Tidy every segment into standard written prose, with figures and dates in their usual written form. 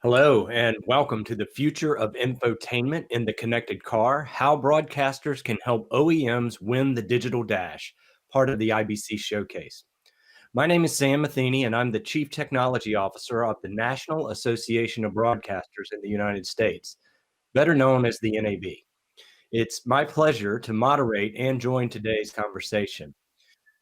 Hello, and welcome to the future of infotainment in the connected car, how broadcasters can help OEMs win the digital dash, part of the IBC Showcase. My name is Sam Matheny, and I'm the Chief Technology Officer of the National Association of Broadcasters in the United States, better known as the NAB. It's my pleasure to moderate and join today's conversation.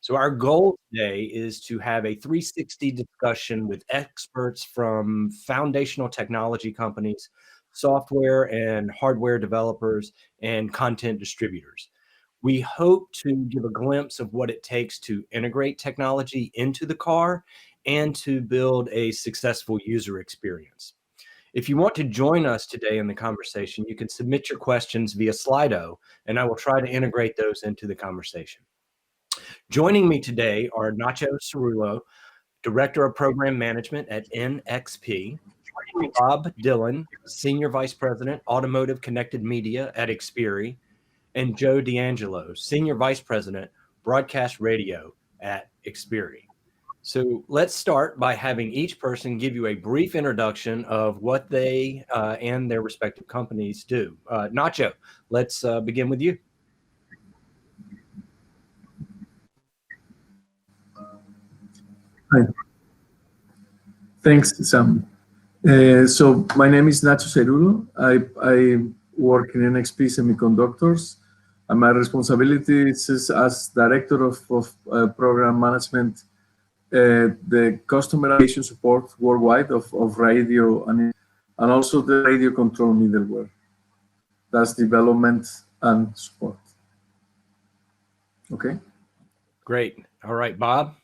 So our goal today is to have a 360 discussion with experts from foundational technology companies, software and hardware developers, and content distributors. We hope to give a glimpse of what it takes to integrate technology into the car and to build a successful user experience. If you want to join us today in the conversation, you can submit your questions via Slido, and I will try to integrate those into the conversation. Joining me today are Nacho Cerullo, Director of Program Management at NXP, Bob Dillon, Senior Vice President, Automotive Connected Media at Xperi, and Joe D'Angelo, Senior Vice President, Broadcast Radio at Xperi. So let's start by having each person give you a brief introduction of what they and their respective companies do. Nacho, let's begin with you. Hi. Thanks, Sam. So my name is Nacho Cerullo. I work in NXP Semiconductors. And my responsibility is as Director of Program Management, the customer application support worldwide of radio and also the radio control middleware. That's development and support. Okay. Great. All right, Bob.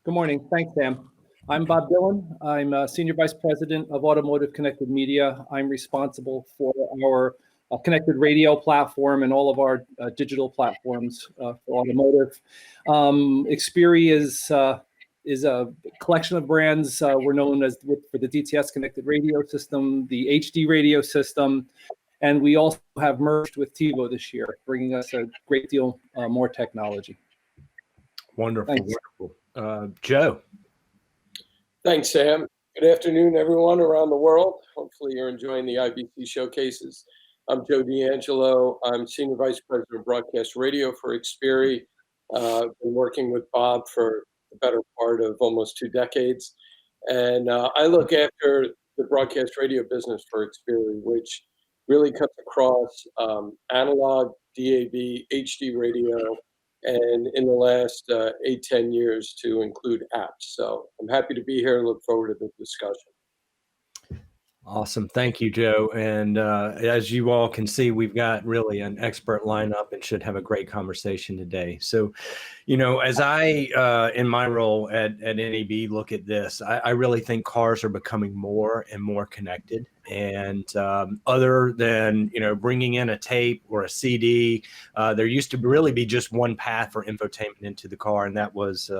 Good morning. Thanks, Sam. I'm Bob Dillon. I'm Senior Vice President of Automotive Connected Media. I'm responsible for our connected radio platform and all of our digital platforms for automotive. Xperi is a collection of brands. We're known as for the DTS connected radio system, the HD radio system, and we also have merged with TiVo this year, bringing us a great deal more technology. Wonderful, Thanks. Wonderful. Joe. Thanks, Sam. Good afternoon, everyone around the world. Hopefully you're enjoying the IBC Showcases. I'm Joe D'Angelo. I'm Senior Vice President of Broadcast Radio for Xperi. I've been working with Bob for the better part of almost 2 decades. And I look after the broadcast radio business for Xperi, which really cuts across analog, DAB, HD radio, and in the last 8-10 years to include apps. So I'm happy to be here and look forward to the discussion. Awesome. Thank you, Joe. And as you all can see, we've got really an expert lineup and should have a great conversation today. So, you know, as I, in my role at NAB, look at this, I really think cars are becoming more and more connected. And other than, you know, bringing in a tape or a CD, there used to really be just one path for infotainment into the car, and that was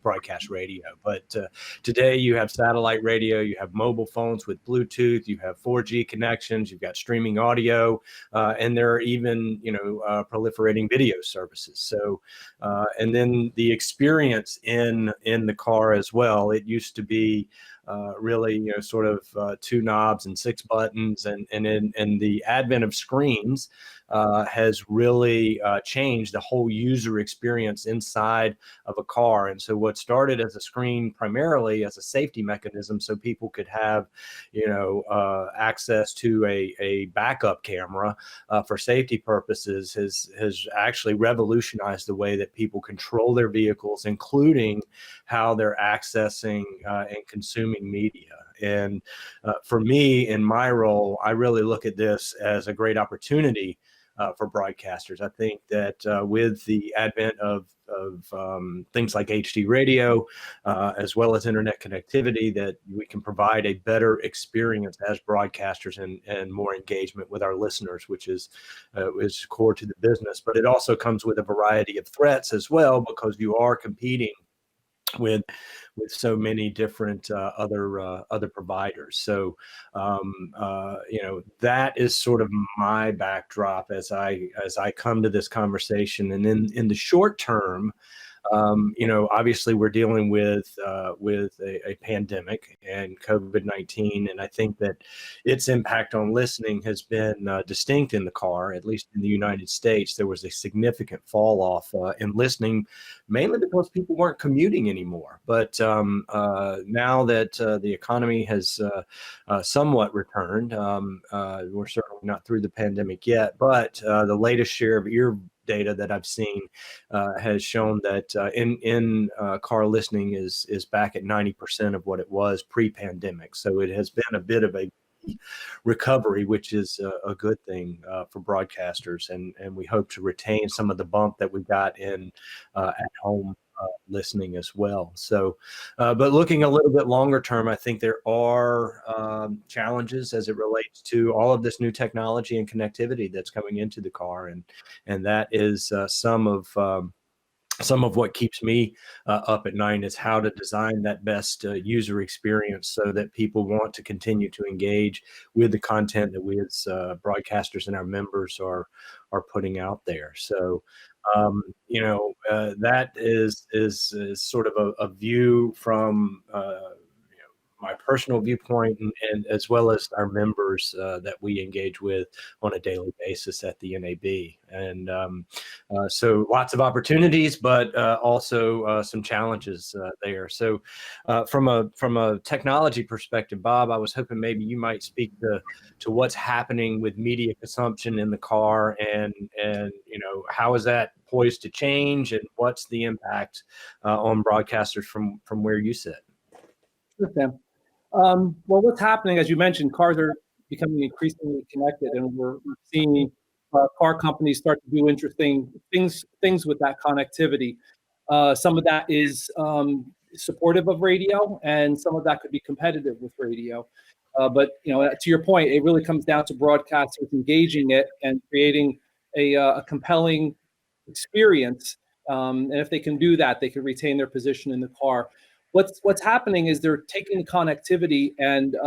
broadcast radio. But today you have satellite radio, you have mobile phones with Bluetooth, you have 4G connections, you've got streaming audio, and there are even, you know, proliferating video services. So, and then the experience in the car as well. It used to be really, you know, sort of 2 knobs and 6 buttons, and the advent of screens has really changed the whole user experience inside of a car. And so what started as a screen primarily as a safety mechanism so people could have, you know, access to a backup camera for safety purposes has actually revolutionized the way that people control their vehicles, including how they're accessing and consuming media. And for me, in my role, I really look at this as a great opportunity for broadcasters. I think that with the advent of things like HD radio, as well as internet connectivity, that we can provide a better experience as broadcasters and more engagement with our listeners, which is core to the business. But it also comes with a variety of threats as well, because you are competing with so many different other providers. So you know, that is sort of my backdrop as I come to this conversation. And in the short term, Obviously we're dealing with a pandemic and COVID-19, and I think that its impact on listening has been distinct in the car. At least in the United States, there was a significant fall off in listening, mainly because people weren't commuting anymore. But now that the economy has somewhat returned, we're certainly not through the pandemic yet, but the latest share of ear data that I've seen has shown that in car listening is back at 90% of what it was pre-pandemic. So it has been a bit of a recovery, which is a good thing for broadcasters, and we hope to retain some of the bump that we got in at home listening as well. So, but looking a little bit longer term, I think there are challenges as it relates to all of this new technology and connectivity that's coming into the car, and that is some of what keeps me up at night, is how to design that best user experience so that people want to continue to engage with the content that we as broadcasters and our members are putting out there. So, that is sort of a view from my personal viewpoint, and as well as our members that we engage with on a daily basis at the NAB. And so lots of opportunities, but also some challenges there. So from a technology perspective, Bob, I was hoping maybe you might speak to what's happening with media consumption in the car, and how is that poised to change, and what's the impact on broadcasters from where you sit? Sure, Sam. Well, what's happening, as you mentioned, cars are becoming increasingly connected, and we're seeing car companies start to do interesting things with that connectivity. Some of that is supportive of radio, and some of that could be competitive with radio. But to your point, it really comes down to broadcasters engaging it and creating a compelling experience. And if they can do that, they can retain their position in the car. What's happening is they're taking connectivity and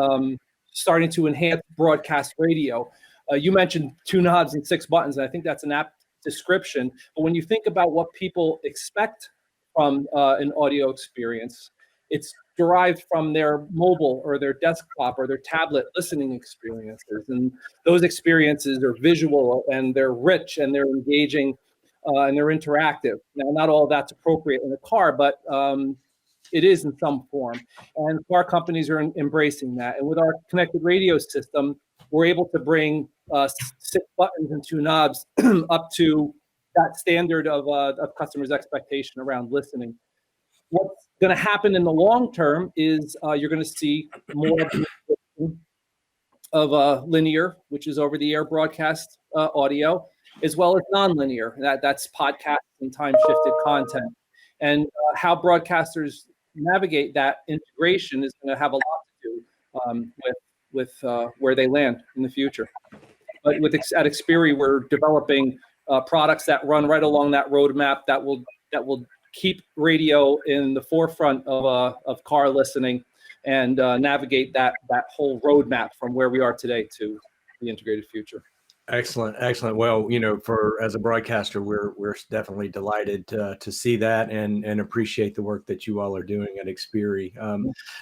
starting to enhance broadcast radio. You mentioned 2 knobs and 6 buttons, and I think that's an apt description. But when you think about what people expect from an audio experience, it's derived from their mobile or their desktop or their tablet listening experiences. And those experiences are visual, and they're rich, and they're engaging, and they're interactive. Now, not all of that's appropriate in a car, but it is in some form, and car companies are embracing that. And with our connected radio system, we're able to bring 6 buttons and 2 knobs up to that standard of customers' expectation around listening. What's going to happen in the long term is you're going to see more of linear, which is over-the-air broadcast audio, as well as nonlinear. That's podcasts and time-shifted content. And how broadcasters navigate that integration is going to have a lot to do with where they land in the future. But at Xperi, we're developing products that run right along that roadmap that will keep radio in the forefront of car listening, and navigate that whole roadmap from where we are today to the integrated future. Excellent. Well, as a broadcaster, we're definitely delighted to see that and appreciate the work that you all are doing at Xperi.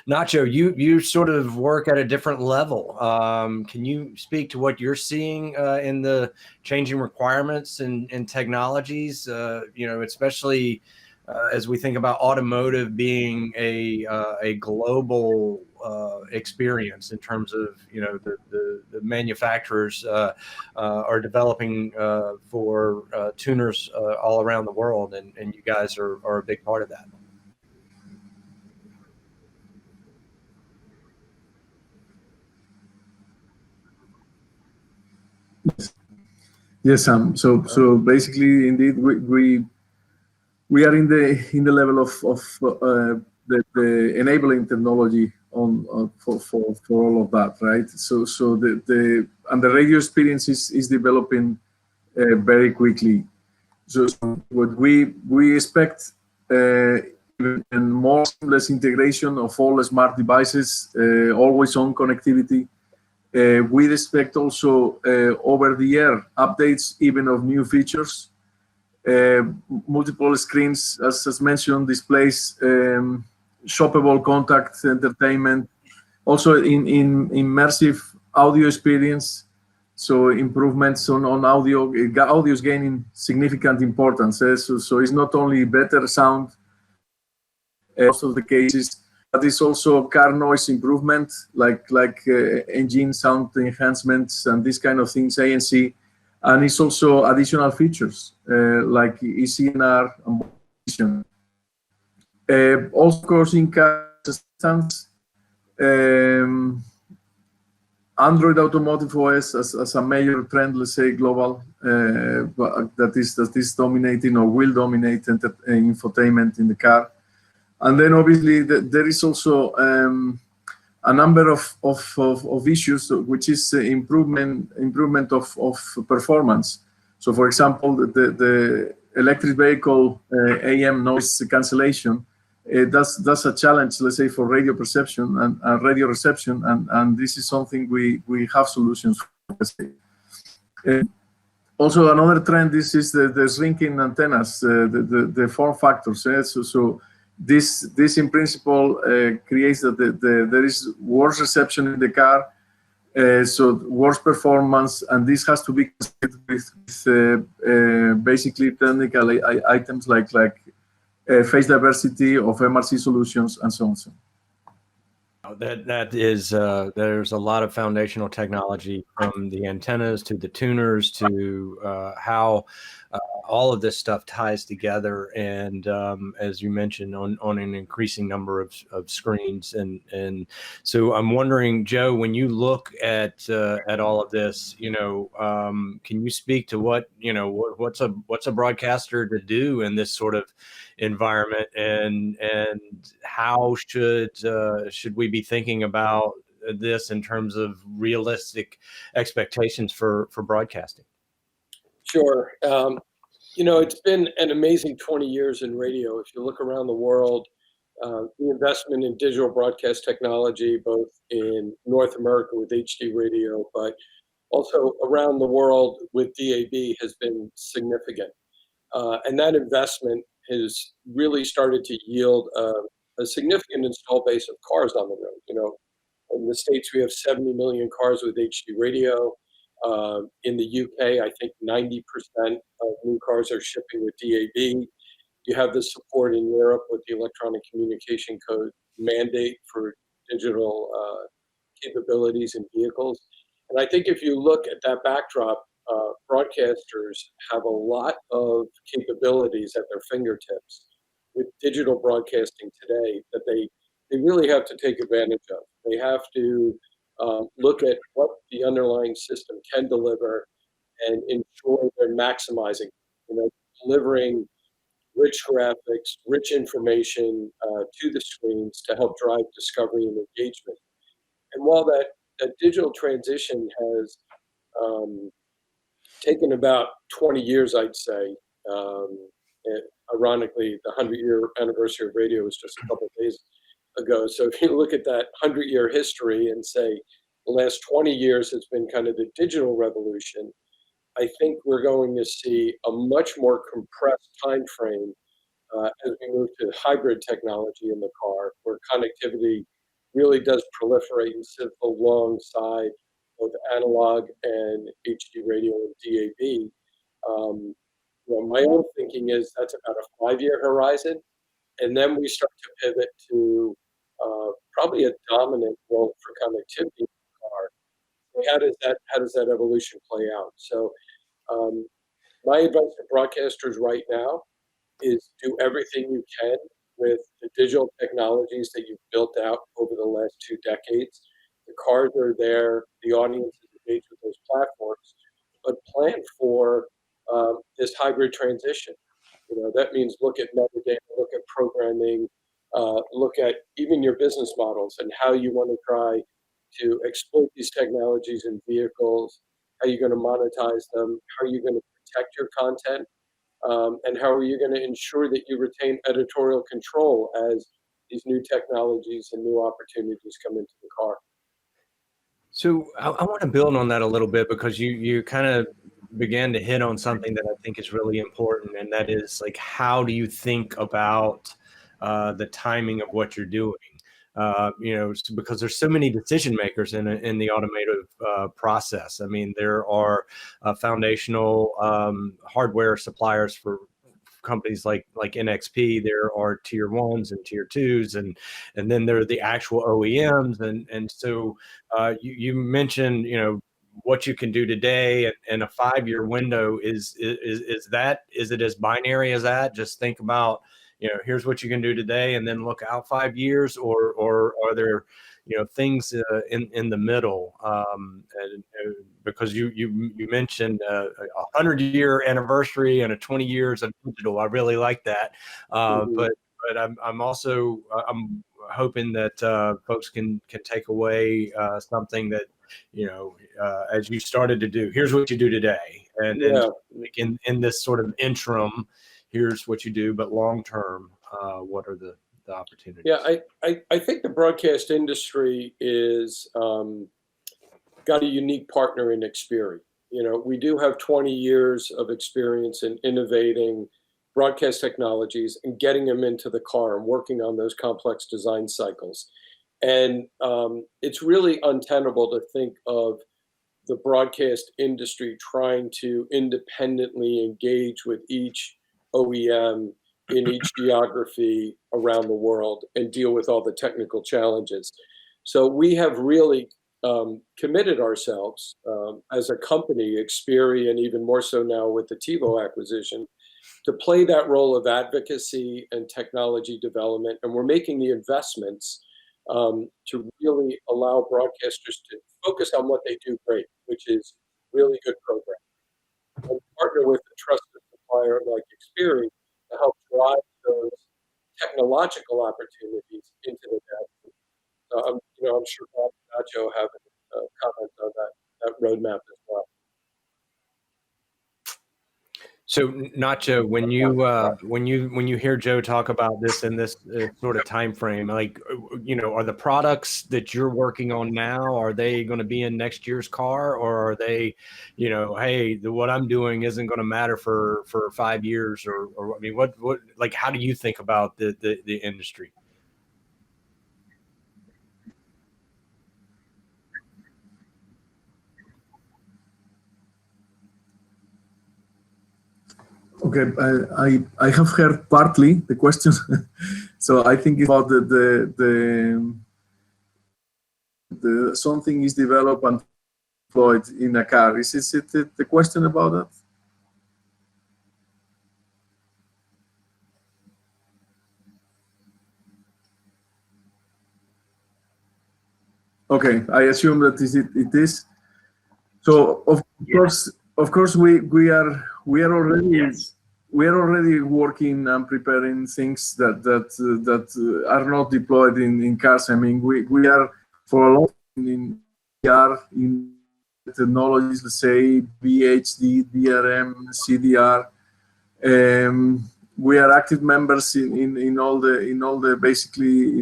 Nacho, you sort of work at a different level. Can you speak to what you're seeing in the changing requirements and technologies? Especially as we think about automotive being a global experience in terms of the manufacturers are developing for tuners all around the world, and you guys are a big part of that. Yes, Sam. So basically, indeed, we are in the level of the enabling technology for all of that, right? So the radio experience is developing very quickly. So what we expect even more seamless integration of all the smart devices, always on connectivity. We'd expect also over-the-air updates, even of new features. multiple screens, as mentioned, displays, shoppable contact entertainment, also in immersive audio experience. So improvements on audio is gaining significant importance. So it's not only better sound, most of the cases, but it's also car noise improvement, like engine sound enhancements and this kind of things, ANC. And it's also additional features like ECNR and vision. Also, of course, in car assistance, Android Automotive OS as a major trend, let's say global, that is dominating or will dominate infotainment in the car. And then obviously there is also a number of issues, which is improvement of performance. So, for example, the electric vehicle AM noise cancellation, that's a challenge, let's say, for radio perception and radio reception, and this is something we have solutions for. Also, another trend is the shrinking antennas, the form factors. So this in principle creates that there is worse reception in the car, so worse performance, and this has to be considered with basically technical items like phase diversity of MRC solutions and so on. That is, there's a lot of foundational technology, from the antennas to the tuners to how all of this stuff ties together. And as you mentioned, on an increasing number of screens. And so I'm wondering, Joe, when you look at all of this, can you speak to what's a broadcaster to do in this sort of environment, and how should we be thinking about this in terms of realistic expectations for broadcasting? Sure. It's been an amazing 20 years in radio. If you look around the world, the investment in digital broadcast technology, both in North America with HD radio, but also around the world with DAB, has been significant. And that investment has really started to yield a significant install base of cars on the road. In the States, we have 70 million cars with HD radio. In the UK, I think 90% of new cars are shipping with DAB. You have the support in Europe with the electronic communication code mandate for digital capabilities in vehicles. And I think if you look at that backdrop, broadcasters have a lot of capabilities at their fingertips with digital broadcasting today that they really have to take advantage of. They have to look at what the underlying system can deliver and ensure they're maximizing, delivering rich graphics, rich information to the screens to help drive discovery and engagement. And while that digital transition has taken about 20 years, I'd say, ironically, the 100-year anniversary of radio was just a couple of days ago. So if you look at that 100-year history and say the last 20 years has been kind of the digital revolution, I think we're going to see a much more compressed time frame as we move to hybrid technology in the car, where connectivity really does proliferate and sit alongside both analog and HD radio and DAB. My own thinking is that's about a 5-year horizon, and then we start to pivot to probably a dominant role for connectivity in the car. How does that evolution play out? So my advice to broadcasters right now is do everything you can with the digital technologies that you've built out over the last 2 decades. The cars are there, the audience is engaged with those platforms, but plan for this hybrid transition. That means look at metadata, look at programming, look at even your business models and how you want to try to exploit these technologies in vehicles, how you're going to monetize them, how are you going to protect your content, and how are you going to ensure that you retain editorial control as these new technologies and new opportunities come into the car. So I want to build on that a little bit, because you kind of began to hit on something that I think is really important, and that is like, how do you think about the timing of what you're doing? Because there's so many decision makers in the automotive process. I mean, there are foundational hardware suppliers for companies like NXP. There are tier ones and tier twos, and then there are the actual OEMs. And so you mentioned, what you can do today and a 5-year window. Is it as binary as that? Just think about, here's what you can do today and then look out 5 years, or are there, things in the middle? And because you mentioned a 100-year anniversary and a 20 years of digital. I really like that. But I'm also I'm hoping that folks can take away something that, as you started to do. Here's what you do today, and like in this sort of interim, here's what you do, but long term, what are the opportunities? Yeah, I think the broadcast industry is got a unique partner in Xperi. We do have 20 years of experience in innovating broadcast technologies and getting them into the car and working on those complex design cycles. And it's really untenable to think of the broadcast industry trying to independently engage with each OEM in each geography around the world and deal with all the technical challenges. So we have really committed ourselves as a company, Xperi, and even more so now with the TiVo acquisition, to play that role of advocacy and technology development. And we're making the investments to really allow broadcasters to focus on what they do great, which is really good programming. And partner with a trusted supplier like Xperi to help drive those technological opportunities into the net. I'm sure Bob and Nacho have comments on that roadmap as well. So Nacho, when you hear Joe talk about this in this sort of time frame, like, are the products that you're working on now, are they going to be in next year's car, or are they, hey, what I'm doing isn't going to matter for 5 years, or I mean, what like, how do you think about the industry? Okay, I have heard partly the question, so I think it's about the something is developed and deployed in a car. Is it the question about that? Okay, I assume that it is. So of course we are already working and preparing things that are not deployed in cars. I mean, we are for a long time in technologies, let's say VHD, DRM, CDR. We are active members in all the basically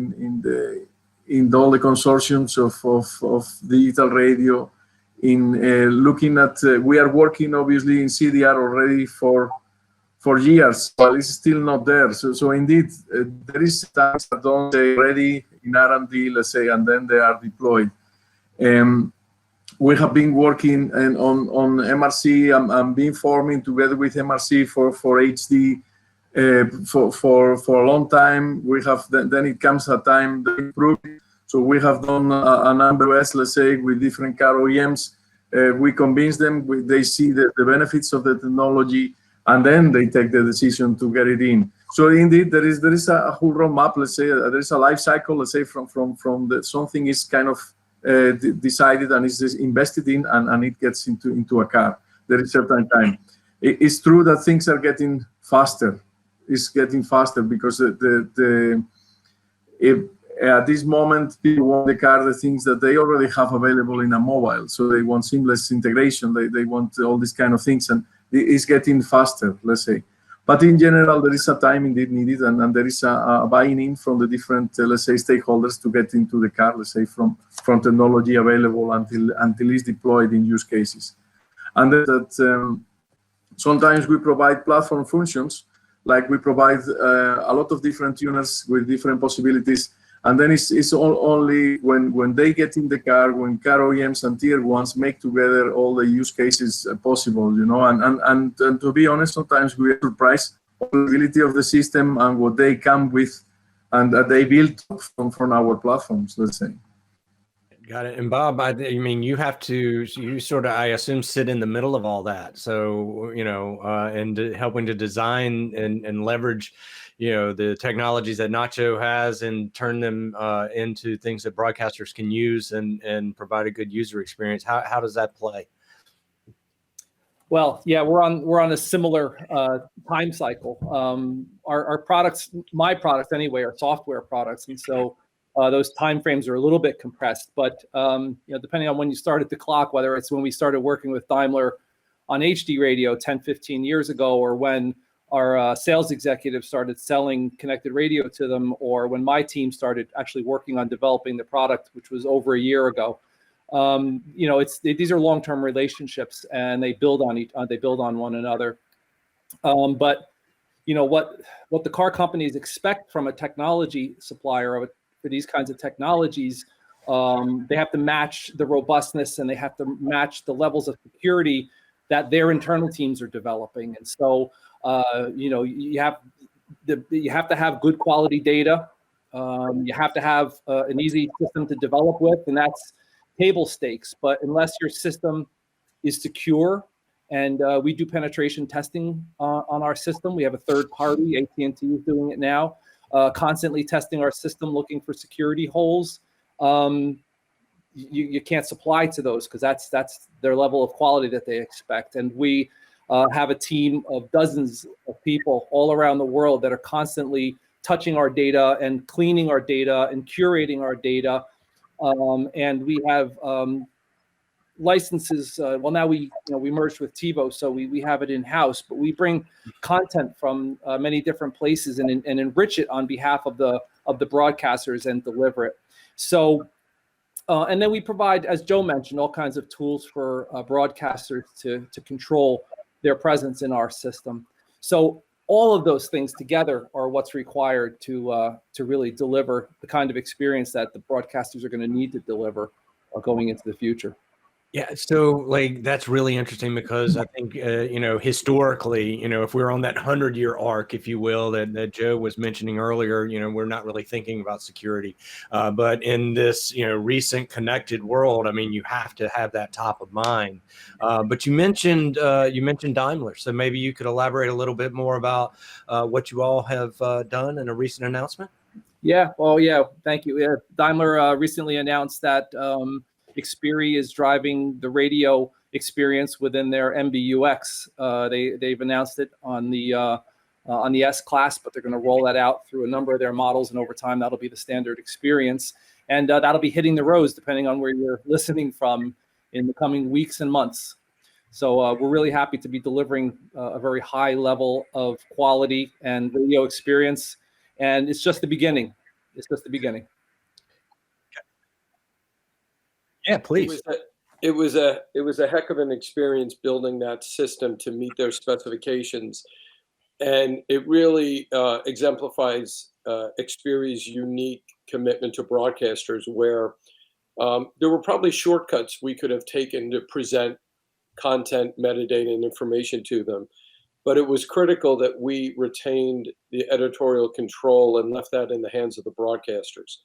in all the consortiums of digital radio. In looking at, we are working obviously in CDR already for years, but it's still not there. So indeed, there is times that don't say ready in R&D, let's say, and then they are deployed. We have been working on MRC. I'm being forming together with MRC for HD for a long time. We have then it comes a time to improve. So we have done a number of, let's say, with different car OEMs. We convince them, they see the benefits of the technology, and then they take the decision to get it in. So indeed, there is a whole roadmap. Let's say there is a life cycle. Let's say from the something is kind of decided and is invested in, and it gets into a car. There is certain time. It's true that things are getting faster. It's getting faster because at this moment, people want the car, the things that they already have available in a mobile. So they want seamless integration. They want all these kind of things, and it's getting faster, let's say. But in general, there is a time indeed needed, and there is a buying in from the different, let's say, stakeholders to get into the car, let's say, from technology available until it's deployed in use cases. And that sometimes we provide platform functions, like we provide a lot of different tuners with different possibilities. And then it's only when they get in the car, when car OEMs and tier ones make together all the use cases possible, you know, and to be honest, sometimes we are surprised of the ability of the system and what they come with and that they build from our platforms, let's say. Got it. And Bob, I mean, you sort of, I assume, sit in the middle of all that. So, you know, and helping to design and leverage, you know, the technologies that Nacho has and turn them into things that broadcasters can use and provide a good user experience. How does that play? Well, yeah, we're on a similar time cycle. Our products, my products anyway, are software products, and so those timeframes are a little bit compressed. But you know, depending on when you started the clock, whether it's when we started working with Daimler on HD radio 10, 15 years ago, or when our sales executives started selling connected radio to them, or when my team started actually working on developing the product, which was over a year ago. You know, these are long-term relationships, and they build on one another. But you know what the car companies expect from a technology supplier for these kinds of technologies, they have to match the robustness and they have to match the levels of security that their internal teams are developing. And so, you know, you have to have good quality data. You have to have an easy system to develop with, and that's table stakes. But unless your system is secure, and we do penetration testing on our system, we have a third party, AT&T is doing it now, constantly testing our system, looking for security holes. You can't supply to those because that's their level of quality that they expect. And we have a team of dozens of people all around the world that are constantly touching our data and cleaning our data and curating our data. And we have licenses. Well, now we merged with TiVo, so we have it in house. But we bring content from many different places and enrich it on behalf of the broadcasters and deliver it. So, and then we provide, as Joe mentioned, all kinds of tools for broadcasters to control their presence in our system. So all of those things together are what's required to really deliver the kind of experience that the broadcasters are going to need to deliver going into the future. Yeah, so like that's really interesting because I think you know, historically, you know, if we're on that 100-year arc, if you will, that Joe was mentioning earlier, you know, we're not really thinking about security, but in this, you know, recent connected world, I mean, you have to have that top of mind. But you mentioned Daimler, so maybe you could elaborate a little bit more about what you all have done in a recent announcement. Yeah, well, yeah, thank you. Yeah, Daimler recently announced that Xperi is driving the radio experience within their MBUX. They've announced it on the S class, but they're going to roll that out through a number of their models, and over time that'll be the standard experience, and that'll be hitting the roads depending on where you're listening from in the coming weeks and months. So we're really happy to be delivering a very high level of quality and radio experience, and it's just the beginning. It's just the beginning. Yeah, please. It was a heck of an experience building that system to meet their specifications, and it really exemplifies Xperi's unique commitment to broadcasters, where there were probably shortcuts we could have taken to present content, metadata, and information to them, but it was critical that we retained the editorial control and left that in the hands of the broadcasters.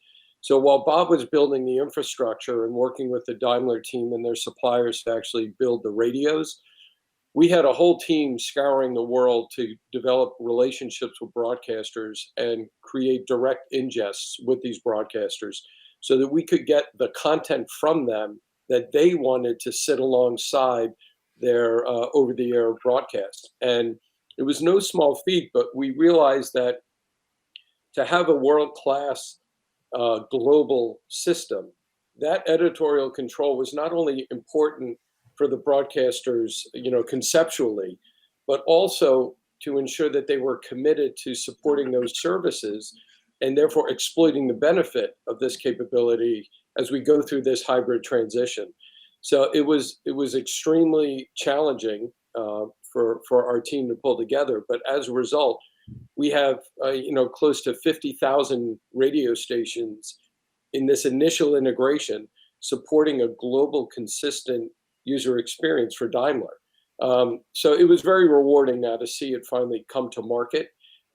So while Bob was building the infrastructure and working with the Daimler team and their suppliers to actually build the radios, we had a whole team scouring the world to develop relationships with broadcasters and create direct ingests with these broadcasters so that we could get the content from them that they wanted to sit alongside their over-the-air broadcast. And it was no small feat, but we realized that to have a world-class global system, that editorial control was not only important for the broadcasters, you know, conceptually, but also to ensure that they were committed to supporting those services and therefore exploiting the benefit of this capability as we go through this hybrid transition. So it was extremely challenging for our team to pull together. But as a result, we have close to 50,000 radio stations in this initial integration, supporting a global consistent user experience for Daimler. So it was very rewarding now to see it finally come to market.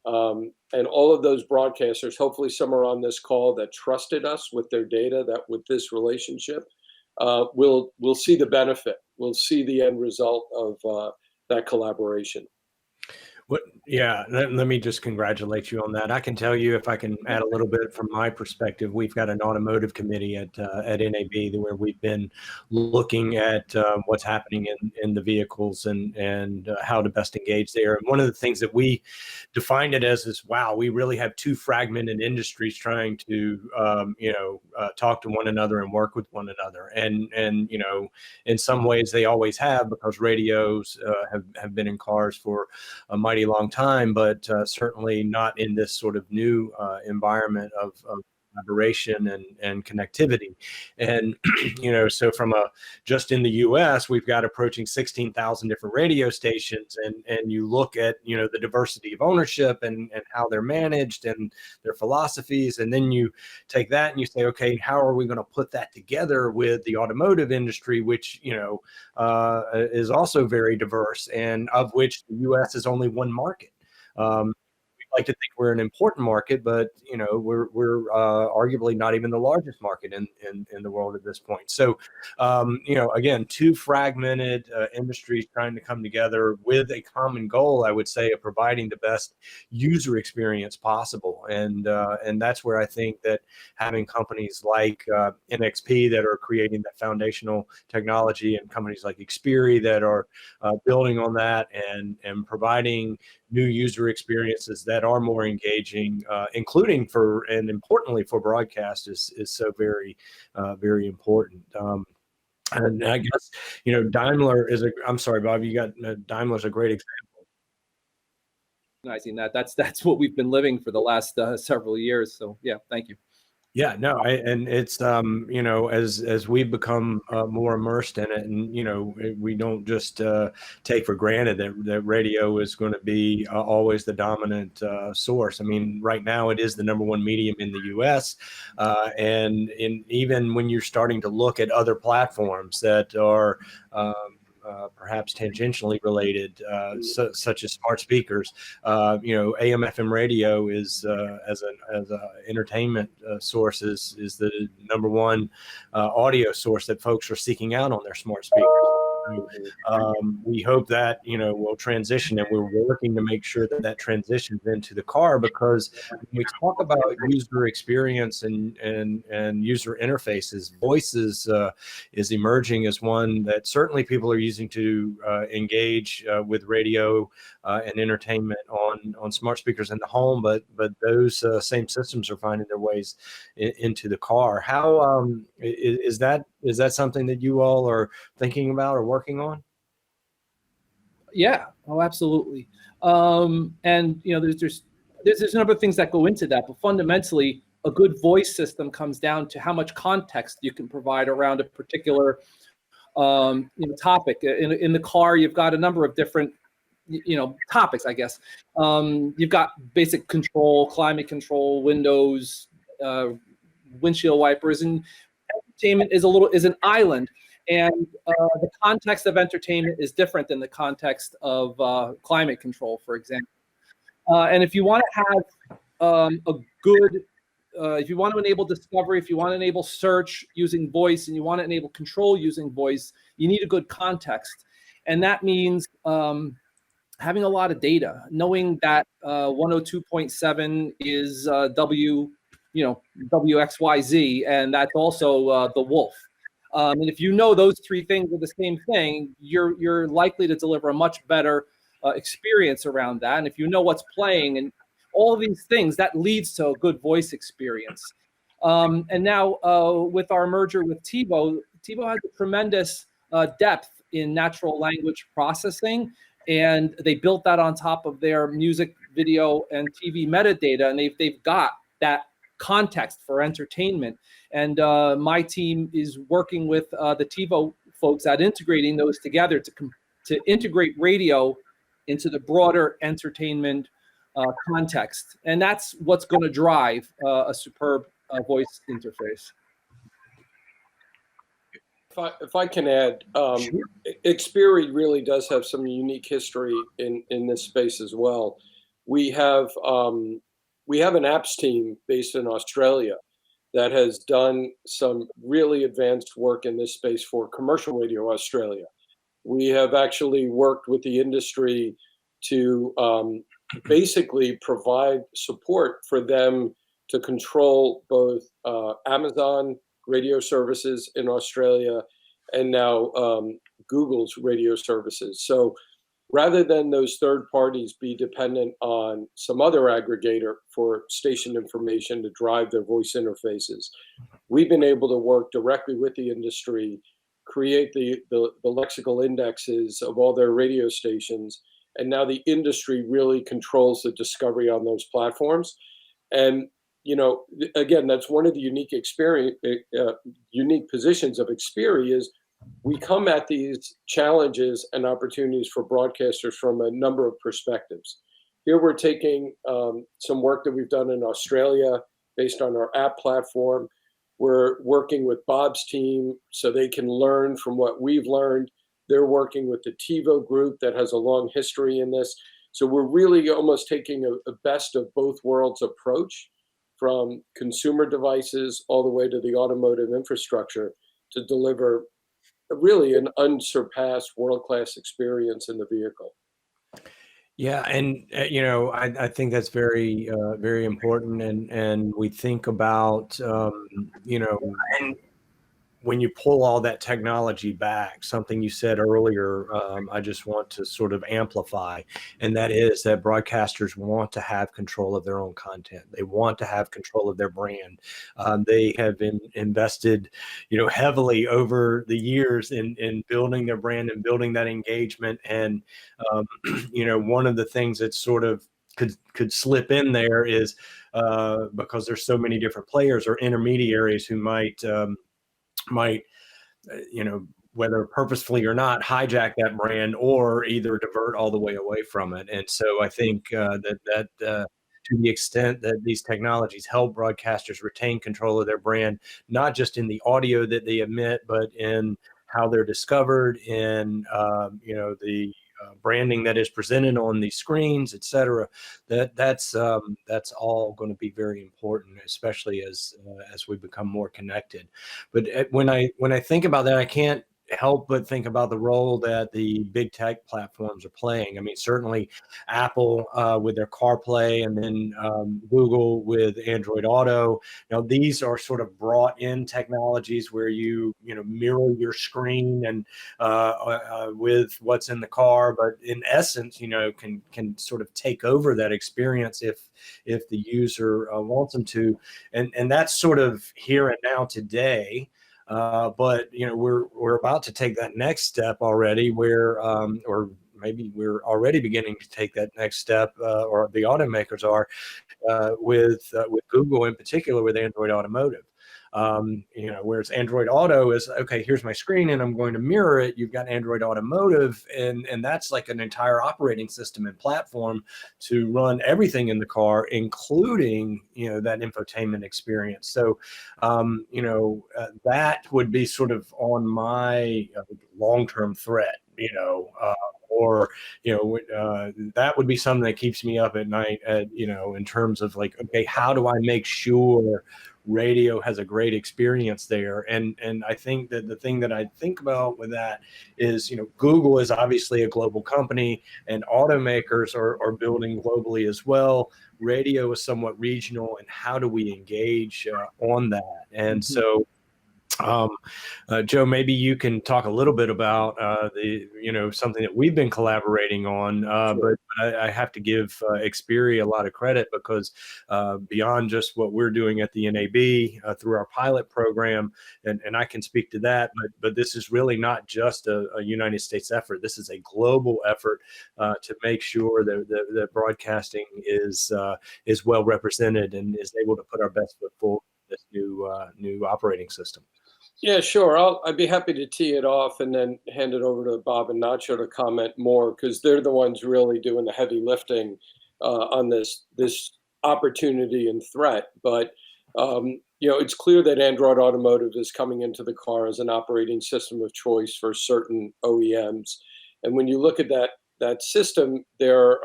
And all of those broadcasters, hopefully some are on this call that trusted us with their data, that with this relationship, will see the benefit. We'll see the end result of that collaboration. Yeah, let me just congratulate you on that. I can tell you, if I can add a little bit from my perspective, we've got an automotive committee at NAB where we've been looking at what's happening in the vehicles and how to best engage there. And one of the things that we defined it as is, wow, we really have two fragmented industries trying to talk to one another and work with one another. And in some ways they always have, because radios have been in cars for a mighty long time, but certainly not in this sort of new environment of collaboration and connectivity. And so from just in the US, we've got approaching 16,000 different radio stations, and you look at the diversity of ownership and how they're managed and their philosophies, and then you take that and you say, okay, how are we going to put that together with the automotive industry, which is also very diverse, and of which the US is only one market. We like to think we're an important market, but we're arguably not even the largest market in the world at this point. So again, two fragmented industries trying to come together with a common goal, I would say, of providing the best user experience possible. And that's where I think that having companies like NXP that are creating that foundational technology, and companies like Xperi that are building on that and providing new user experiences that are more engaging, including and importantly for broadcast, is so very, very important. And I guess, Daimler I'm sorry, Bob, Daimler's a great example. Recognizing that's what we've been living for the last several years. So yeah, thank you. Yeah, no, and it's as we become more immersed in it, and we don't just take for granted that radio is going to be always the dominant source. I mean, right now it is the number one medium in the U.S., and even when you're starting to look at other platforms that are perhaps tangentially related, such as smart speakers. AM/FM radio is as an entertainment source is the number one audio source that folks are seeking out on their smart speakers. We hope that will transition, and we're working to make sure that transitions into the car, because when we talk about user experience and user interfaces, voice is emerging as one that certainly people are using to engage with radio and entertainment on smart speakers in the home, but those same systems are finding their ways into the car. How is that something that you all are thinking about or working on? Yeah, oh, absolutely. And there's a number of things that go into that, but fundamentally, a good voice system comes down to how much context you can provide around a particular topic. In the car, you've got a number of different topics, I guess. You've got basic control, climate control, windows, windshield wipers, and entertainment is an island. And the context of entertainment is different than the context of climate control, for example. And if you want to have if you want to enable discovery, if you want to enable search using voice, and you want to enable control using voice, you need a good context. And that means having a lot of data, knowing that 102.7 is WXYZ, and that's also the wolf. And if you know those three things are the same thing, you're likely to deliver a much better experience around that. And if you know what's playing and all of these things, that leads to a good voice experience. And now with our merger with TiVo has a tremendous depth in natural language processing, and they built that on top of their music, video, and TV metadata, and they've got that context for entertainment. And my team is working with the TiVo folks at integrating those together to integrate radio into the broader entertainment context. And that's what's going to drive a superb voice interface. If I can add, Sure. Xperi really does have some unique history in this space as well. We have an apps team based in Australia that has done some really advanced work in this space for commercial radio Australia. We have actually worked with the industry to basically provide support for them to control both Amazon radio services in Australia and now Google's radio services. So rather than those third parties be dependent on some other aggregator for station information to drive their voice interfaces, we've been able to work directly with the industry, create the lexical indexes of all their radio stations, and now the industry really controls the discovery on those platforms. And again, that's one of the unique positions of Xperi is we come at these challenges and opportunities for broadcasters from a number of perspectives. Here we're taking some work that we've done in Australia based on our app platform. We're working with Bob's team so they can learn from what we've learned. They're working with the TiVo group that has a long history in this. So we're really almost taking a best of both worlds approach from consumer devices all the way to the automotive infrastructure to deliver really an unsurpassed world-class experience in the vehicle. Yeah, and I think that's very very important, and we think about and when you pull all that technology back, something you said earlier, I just want to sort of amplify, and that is that broadcasters want to have control of their own content. They want to have control of their brand. They have invested, heavily over the years in building their brand and building that engagement. And, one of the things that sort of could slip in there is because there's so many different players or intermediaries who might whether purposefully or not, hijack that brand or either divert all the way away from it. And so I think that to the extent that these technologies help broadcasters retain control of their brand, not just in the audio that they emit, but in how they're discovered, in the branding that is presented on the screens, et cetera, that's all going to be very important, especially as we become more connected. But when I think about that, I can't help but think about the role that the big tech platforms are playing. I mean, certainly Apple with their CarPlay, and then Google with Android Auto. Now, these are sort of brought in technologies where you mirror your screen and with what's in the car, but in essence, can sort of take over that experience if the user wants them to, and that's sort of here and now today. But we're about to take that next step already, where or maybe we're already beginning to take that next step, or the automakers are, with Google in particular with Android Automotive. Whereas Android Auto is, okay, here's my screen and I'm going to mirror it. You've got Android Automotive, and that's like an entire operating system and platform to run everything in the car, including, that infotainment experience. So, that would be sort of on my long-term threat, or that would be something that keeps me up at night, in terms of like, okay, how do I make sure radio has a great experience there? And I think that the thing that I think about with that is, Google is obviously a global company, and automakers are building globally as well. Radio is somewhat regional, and how do we engage on that? And so Joe, maybe you can talk a little bit about something that we've been collaborating on, Sure. but I have to give Xperi a lot of credit, because beyond just what we're doing at the NAB through our pilot program, and I can speak to that, but this is really not just a United States effort. This is a global effort to make sure that broadcasting is well represented and is able to put our best foot forward with this new operating system. Yeah, sure. I'd be happy to tee it off and then hand it over to Bob and Nacho to comment more because they're the ones really doing the heavy lifting on this opportunity and threat. But it's clear that Android Automotive is coming into the car as an operating system of choice for certain OEMs. And when you look at that system, there's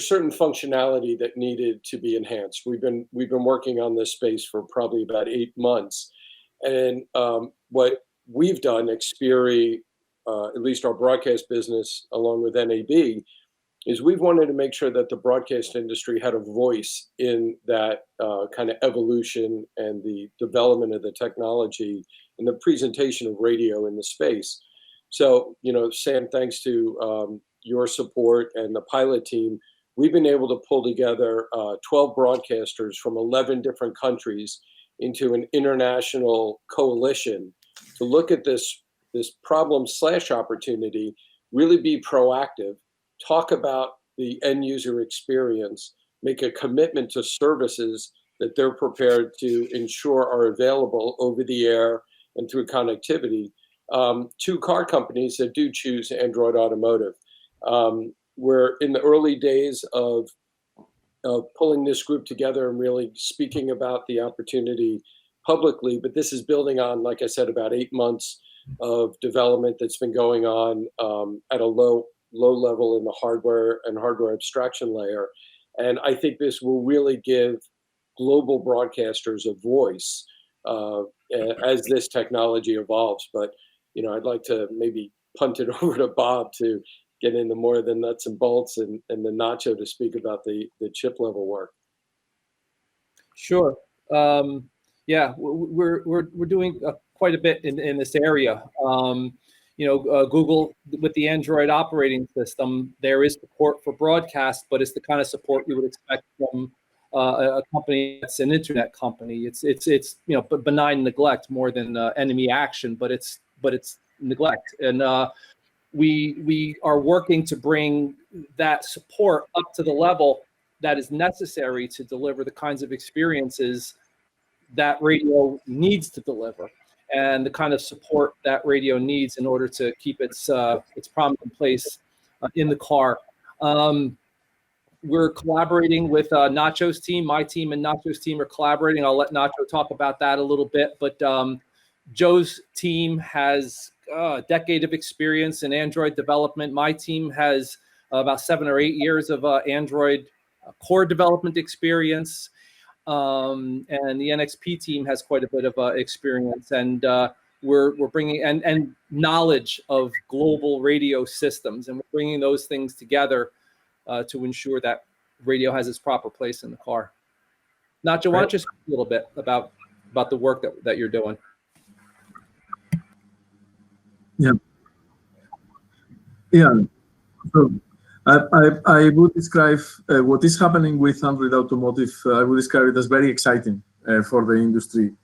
certain functionality that needed to be enhanced. We've been working on this space for probably about 8 months, and what we've done, Xperi, at least our broadcast business, along with NAB, is we've wanted to make sure that the broadcast industry had a voice in that kind of evolution and the development of the technology and the presentation of radio in the space. So, Sam, thanks to your support and the pilot team, we've been able to pull together 12 broadcasters from 11 different countries into an international coalition to look at this problem/opportunity, really be proactive, talk about the end user experience, make a commitment to services that they're prepared to ensure are available over the air and through connectivity to car companies that do choose Android Automotive. We're in the early days of pulling this group together and really speaking about the opportunity publicly, but this is building on, like I said, about 8 months of development that's been going on at a low level in the hardware and hardware abstraction layer. And I think this will really give global broadcasters a voice as this technology evolves. But, I'd like to maybe punt it over to Bob to get into more of the nuts and bolts and then Nacho to speak about the chip level work. Sure. Yeah, we're doing quite a bit in this area. Google, with the Android operating system, there is support for broadcast, but it's the kind of support you would expect from a company that's an internet company. It's benign neglect more than enemy action, but it's neglect. And we are working to bring that support up to the level that is necessary to deliver the kinds of experiences that radio needs to deliver, and the kind of support that radio needs in order to keep its prominent place in the car. We're collaborating with Nacho's team. My team and Nacho's team are collaborating. I'll let Nacho talk about that a little bit. But Joe's team has a decade of experience in Android development. My team has about 7 or 8 years of Android core development experience. And the NXP team has quite a bit of experience, and we're bringing and knowledge of global radio systems, and we're bringing those things together to ensure that radio has its proper place in the car. Nacho, why don't you speak a little bit about the work that you're doing? Yeah. So I would describe what is happening with Android Automotive. I would describe it as very exciting for the industry.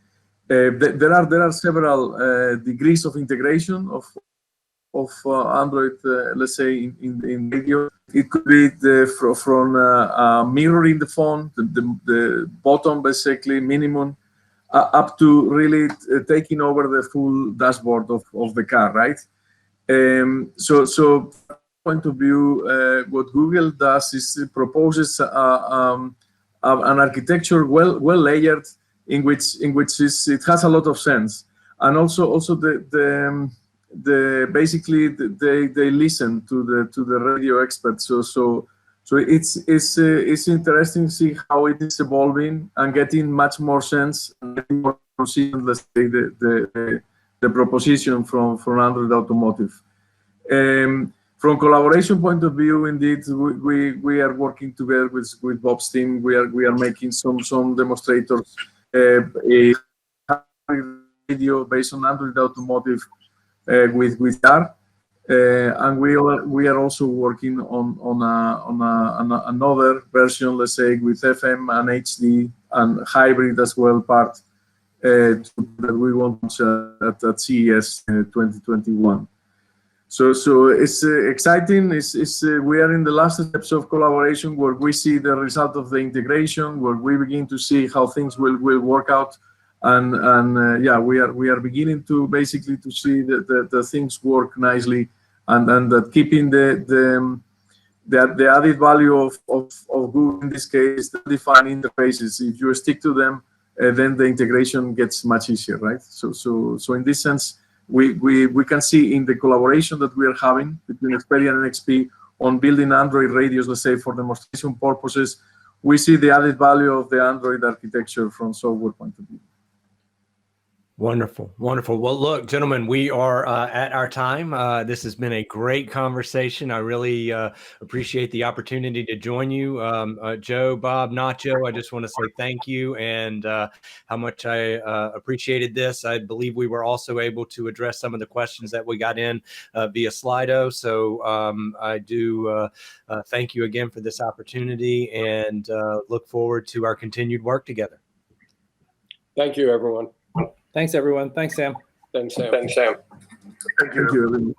There are several degrees of integration of Android, let's say in radio. It could be from mirroring the phone, the bottom basically minimum, up to really taking over the full dashboard of the car, right? So point of view, what Google does is it proposes an architecture well layered, in which it has a lot of sense, and also basically they listen to the radio experts. So it's interesting to see how it is evolving and getting much more sense and getting more consistent, let's say, the proposition from Android Automotive. From collaboration point of view, indeed, we are working together with Bob's team. We are making some demonstrators, a video based on Android Automotive with R, and we are also working on another version, let's say, with FM and HD and hybrid as well part that we want at CES 2021. So it's exciting. We are in the last steps of collaboration where we see the result of the integration, where we begin to see how things will work out, and yeah, we are beginning to basically to see the things work nicely, and that keeping the added value of Google in this case, the defined interfaces. If you stick to them, then the integration gets much easier, right? So in this sense, we can see in the collaboration that we are having between Xperi and NXP on building Android radios, let's say for demonstration purposes, we see the added value of the Android architecture from software point of view. Wonderful. Wonderful. Well, look, gentlemen, we are at our time. This has been a great conversation. I really appreciate the opportunity to join you. Joe, Bob, Nacho, I just want to say thank you and how much I appreciated this. I believe we were also able to address some of the questions that we got in via Slido. So I do thank you again for this opportunity and look forward to our continued work together. Thank you, everyone. Thanks, everyone. Thanks, Sam. Thanks, Sam. Thank you, everyone.